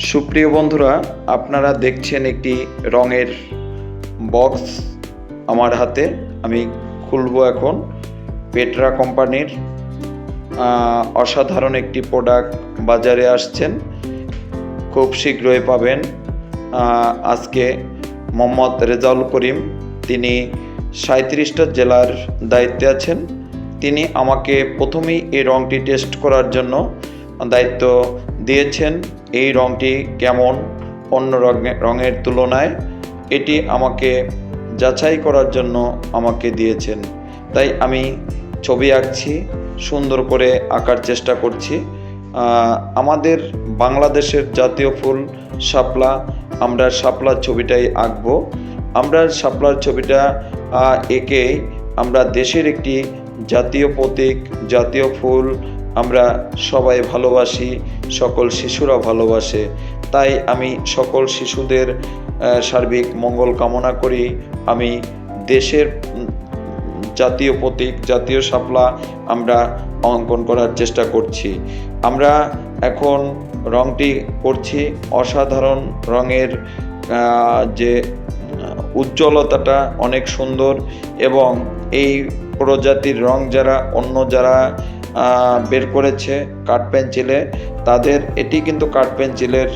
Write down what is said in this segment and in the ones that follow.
সুপ্রিয় বন্ধুরা, আপনারা দেখছেন একটি রঙের বক্স আমার হাতে। আমি খুলবো এখন। পেট্রা কোম্পানির অসাধারণ একটি প্রোডাক্ট বাজারে আসছেন, খুব শীঘ্রই পাবেন। আজকে মোহাম্মদ রেজাউল করিম, তিনি 37টা জেলার দায়িত্বে আছেন। তিনি আমাকে প্রথমেই এই রঙটি টেস্ট করার জন্য দায়িত্ব দিয়েছেন। এই রঙটি কেমন অন্য রঙের তুলনায়, এটি আমাকে যাচাই করার জন্য আমাকে দিয়েছেন। তাই আমি ছবি আঁকছি, সুন্দর করে আঁকার চেষ্টা করছি। আমাদের বাংলাদেশের জাতীয় ফুল শাপলা, আমরা শাপলার ছবিটাই আঁকবো। আমরা শাপলার ছবিটা এঁকে আমরা দেশের একটি জাতীয় প্রতীক, জাতীয় ফুল আমরা সবাই ভালোবাসি, সকল শিশুরা ভালোবাসে। তাই আমি সকল শিশুদের সার্বিক মঙ্গল কামনা করি। আমি দেশের জাতীয় প্রতীক, জাতীয় শাপলা আমরা অঙ্কন করার চেষ্টা করছি। আমরা এখন রঙটি করছি। অসাধারণ রঙের যে উজ্জ্বলতাটা অনেক সুন্দর, এবং এই প্রজাতির রং যারা বের করেছে কাঠ পেন্সিলে, তাদের এটি কিন্তু কাঠ পেন্সিলের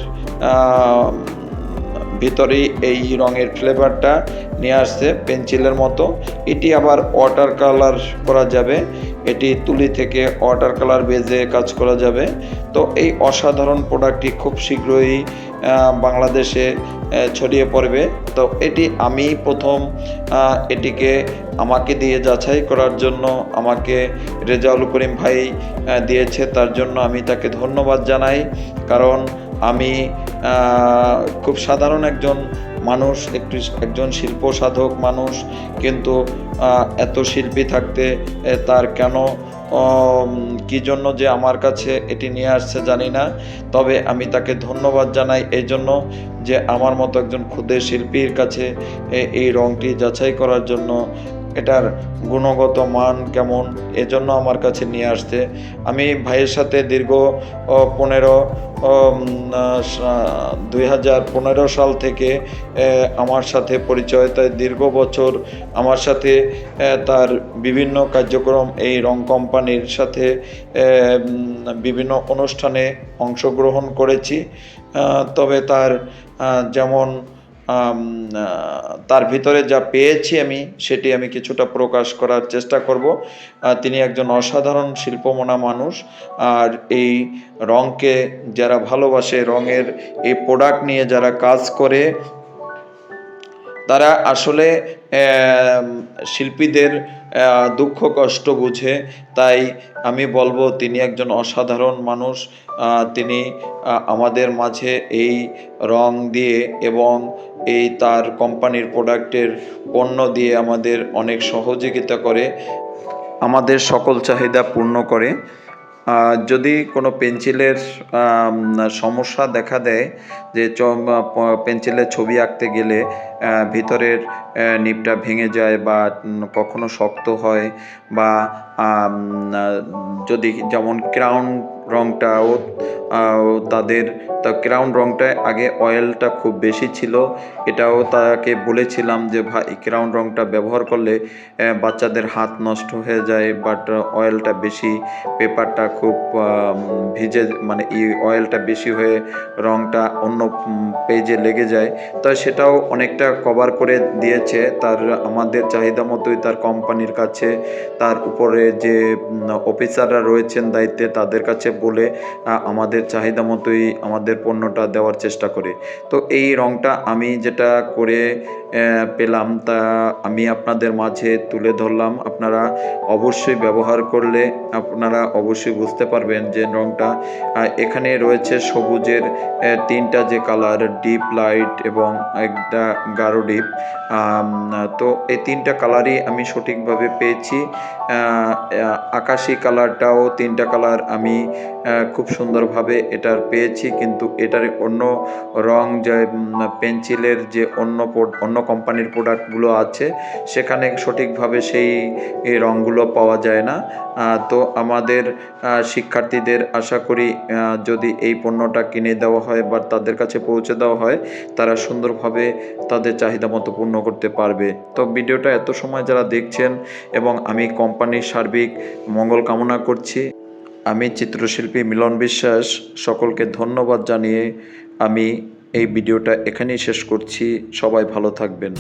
ভিতরেই এই রঙের ফ্লেভারটা নিয়ে আসছে পেন্সিলের মতো। এটি আবার ওয়াটার কালার করা যাবে, এটি তুলি থেকে ওয়াটার কালার বেজে কাজ করা যাবে। তো এই অসাধারণ প্রোডাক্টটি খুব শীঘ্রই বাংলাদেশে ছড়িয়ে পড়বে। তো এটি আমি প্রথম এটিকে আমাকে দিয়ে যাচাই করার জন্য আমাকে রেজাউল করিম ভাই দিয়েছে, তার জন্য আমি তাকে ধন্যবাদ জানাই। কারণ আমি খুব সাধারণ একজন মানুষ, একজন শিল্প সাধক মানুষ, কিন্তু এত শিল্পী থাকতে তার কেন কি জন্য যে আমার কাছে এটি নিয়ে আসছে জানি না। তবে আমি তাকে ধন্যবাদ জানাই এই জন্য যে আমার মতো একজন ক্ষুদ্র শিল্পীর কাছে এই রঙটি যাচাই করার জন্য, এটার গুণগত মান কেমন, এজন্য আমার কাছে নিয়ে আসতে। আমি ভাইয়ের সাথে দীর্ঘ 2015 সাল থেকে আমার সাথে পরিচয়। তাই দীর্ঘ বছর আমার সাথে তার বিভিন্ন কার্যক্রম, এই রং কোম্পানির সাথে বিভিন্ন অনুষ্ঠানে অংশগ্রহণ করেছি। তবে তার যেমন তার ভিতরে যা পেয়েছি আমি, সেটি আমি কিছুটা প্রকাশ করার চেষ্টা করব। তিনি একজন অসাধারণ শিল্পমনা মানুষ, আর এই রঙকে যারা ভালোবাসে, রঙের এই প্রোডাক্ট নিয়ে যারা কাজ করে, তারা আসলে শিল্পীদের দুঃখ কষ্ট বুঝে। তাই আমি বলবো তিনি একজন অসাধারণ মানুষ। তিনি আমাদের মাঝে এই রং দিয়ে এবং এই তার কোম্পানির প্রোডাক্টের পণ্য দিয়ে আমাদের অনেক সহযোগিতা করে, আমাদের সকল চাহিদা পূর্ণ করে। যদি কোনো পেন্সিলের সমস্যা দেখা দেয়, যে পেন্সিলের ছবি আঁকতে গেলে ভিতরের নিবটা ভেঙে যায় বা কখনো শক্ত হয়, বা যদি যেমন ক্রাউন রঙটাও তাদের ক্রাউন রঙটায় আগে অয়েলটা খুব বেশি ছিল। এটাও তাকে বলেছিলাম যে ভাই, ক্রাউন রঙটা ব্যবহার করলে বাচ্চাদের হাত নষ্ট হয়ে যায়, বাট অয়েলটা বেশি, পেপারটা খুব ভিজে, মানে অয়েলটা বেশি হয়ে রঙটা অন্য পেজে লেগে যায়। তাই সেটাও অনেকটা কভার করে দিয়েছে তার, আমাদের চাহিদা মতোই। তার কোম্পানির কাছে, তার উপরে যে অফিসাররা রয়েছেন দায়িত্বে, তাদের কাছে বলে আমাদের চাহিদা মতোই আমাদের পণ্যটা দেওয়ার চেষ্টা করে। তো এই রঙটা আমি যেটা করে পেলাম, তা আমি আপনাদের মাঝে তুলে ধরলাম। আপনারা অবশ্যই ব্যবহার করলে আপনারা অবশ্যই বুঝতে পারবেন যে রঙটা এখানে রয়েছে সবুজের 3টা যে কালার, ডিপ, লাইট এবং একটা গাঢ় ডিপ। তো এই 3টা কালারই আমি সঠিকভাবে পেয়েছি। আকাশি কালারটাও 3টা কালার আমি খুব সুন্দরভাবে সঠিকভাবে এটার পেয়েছি, কিন্তু এটার অন্য রং যে পেন্সিলের যে অন্য কোম্পানির প্রোডাক্টগুলো আছে সেখানে সঠিকভাবে সেই রঙগুলো পাওয়া যায় না। তো আমাদের শিক্ষার্থীদের আশা করি যদি এই পণ্যটা কিনে দেওয়া হয় বা তাদের কাছে পৌঁছে দেওয়া হয়, তারা সুন্দরভাবে তাদের চাহিদা মতো পূর্ণ করতে পারবে। তো ভিডিওটা এত সময় যারা দেখছেন এবং আমি কোম্পানির সার্বিক মঙ্গল কামনা করছি। আমি চিত্রশিল্পী মিলন বিশ্বাস সকলকে ধন্যবাদ জানিয়ে আমি এই ভিডিওটা এখানেই শেষ করছি। সবাই ভালো থাকবেন।